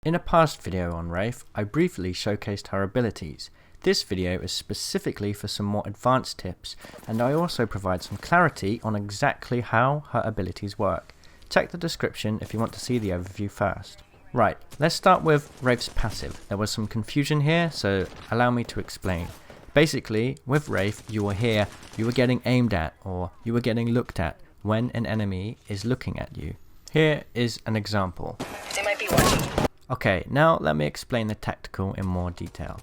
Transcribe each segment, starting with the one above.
In a past video on Wraith, I briefly showcased her abilities. This video is specifically for some more advanced tips, and I also provide some clarity on exactly how her abilities work. Check the description if you want to see the overview first. Right, let's start with Wraith's passive. There was some confusion here, so allow me to explain. Basically, with Wraith, you will hear you were getting aimed at or you were getting looked at when an enemy is looking at you. Here is an example. They might be watching. Okay, now let me explain the tactical in more detail.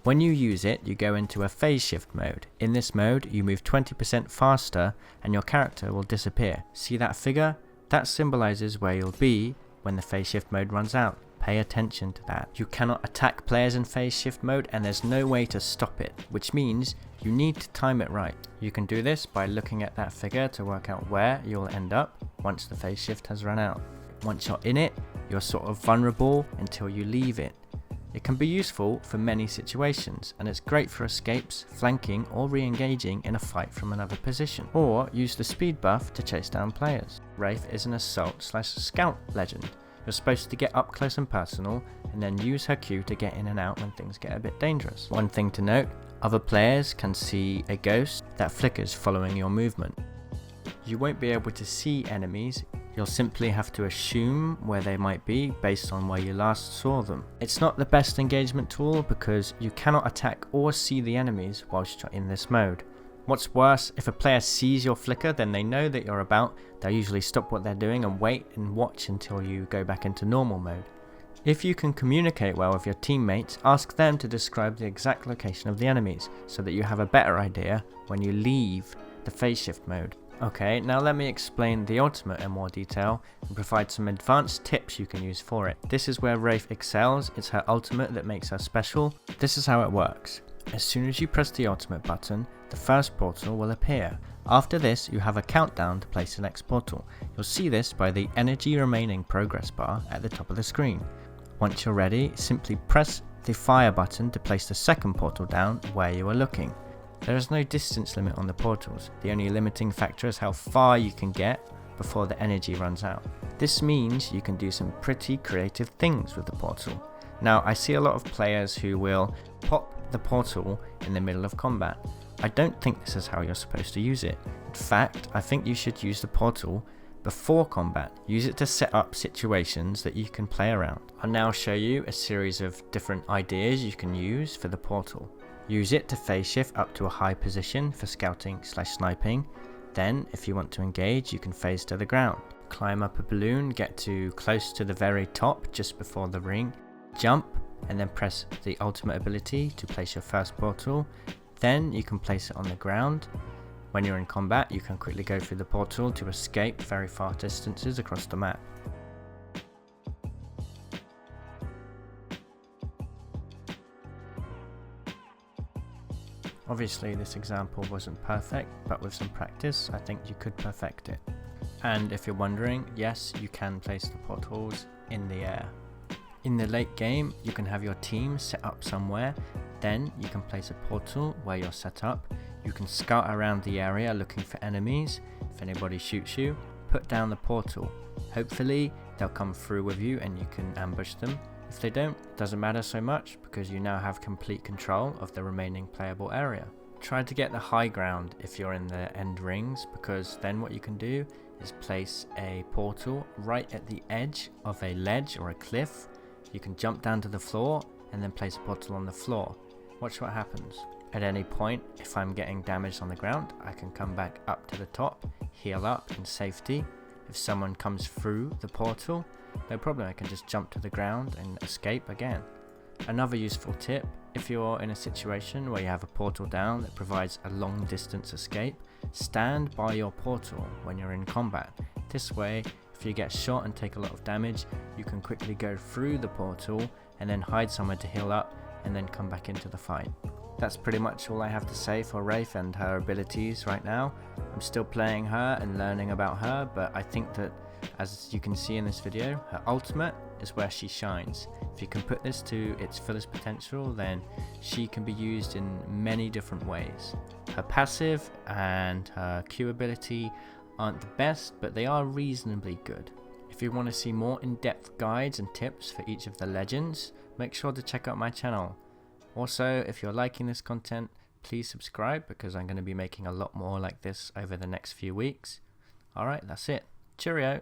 When you use it, you go into a phase shift mode. In this mode, you move 20% faster and your character will disappear. See that figure? That symbolizes where you'll be when the phase shift mode runs out. Pay attention to that. You cannot attack players in phase shift mode and there's no way to stop it, which means you need to time it right. You can do this by looking at that figure to work out where you'll end up once the phase shift has run out. Once you're in it, you're sort of vulnerable until you leave it. It can be useful for many situations, and it's great for escapes, flanking, or re-engaging in a fight from another position. Or use the speed buff to chase down players. Wraith is an assault/scout legend. You're supposed to get up close and personal, and then use her Q to get in and out when things get a bit dangerous. One thing to note, other players can see a ghost that flickers following your movement. You won't be able to see enemies. You'll simply have to assume where they might be based on where you last saw them. It's not the best engagement tool because you cannot attack or see the enemies whilst you're in this mode. What's worse, if a player sees your flicker, then they know that you're about. They'll usually stop what they're doing and wait and watch until you go back into normal mode. If you can communicate well with your teammates, ask them to describe the exact location of the enemies so that you have a better idea when you leave the phase shift mode. Okay, now let me explain the ultimate in more detail and provide some advanced tips you can use for it. This is where Wraith excels. It's her ultimate that makes her special. This is how it works. As soon as you press the ultimate button, the first portal will appear. After this, you have a countdown to place the next portal. You'll see this by the energy remaining progress bar at the top of the screen. Once you're ready, simply press the fire button to place the second portal down where you are looking. There is no distance limit on the portals. The only limiting factor is how far you can get before the energy runs out. This means you can do some pretty creative things with the portal. Now, I see a lot of players who will pop the portal in the middle of combat. I don't think this is how you're supposed to use it. In fact, I think you should use the portal before combat. Use it to set up situations that you can play around. I'll now show you a series of different ideas you can use for the portal. Use it to phase shift up to a high position for scouting/sniping. Then, if you want to engage, you can phase to the ground. Climb up a balloon, get to close to the very top just before the ring. Jump, and then press the ultimate ability to place your first portal. Then you can place it on the ground. When you're in combat, you can quickly go through the portal to escape very far distances across the map. Obviously this example wasn't perfect, but with some practice I think you could perfect it. And if you're wondering, yes, you can place the potholes in the air. In the late game, you can have your team set up somewhere, then you can place a portal where you're set up. You can scout around the area looking for enemies. If anybody shoots you, put down the portal. Hopefully they'll come through with you and you can ambush them. If they don't, it doesn't matter so much because you now have complete control of the remaining playable area. Try to get the high ground if you're in the end rings, because then what you can do is place a portal right at the edge of a ledge or a cliff. You can jump down to the floor and then place a portal on the floor. Watch what happens. At any point, if I'm getting damaged on the ground, I can come back up to the top, heal up in safety. If someone comes through the portal, no problem, I can just jump to the ground and escape again. Another useful tip, if you're in a situation where you have a portal down that provides a long distance escape, stand by your portal when you're in combat. This way, if you get shot and take a lot of damage, you can quickly go through the portal and then hide somewhere to heal up and then come back into the fight. That's pretty much all I have to say for Wraith and her abilities right now. I'm still playing her and learning about her, but I think that, as you can see in this video, her ultimate is where she shines. If you can put this to its fullest potential, then she can be used in many different ways. Her passive and her Q ability aren't the best, but they are reasonably good. If If you want to see more in-depth guides and tips for each of the legends, make sure to check out my channel. Also, if you're liking this content, please subscribe because I'm going to be making a lot more like this over the next few weeks. Alright, that's it. Cheerio!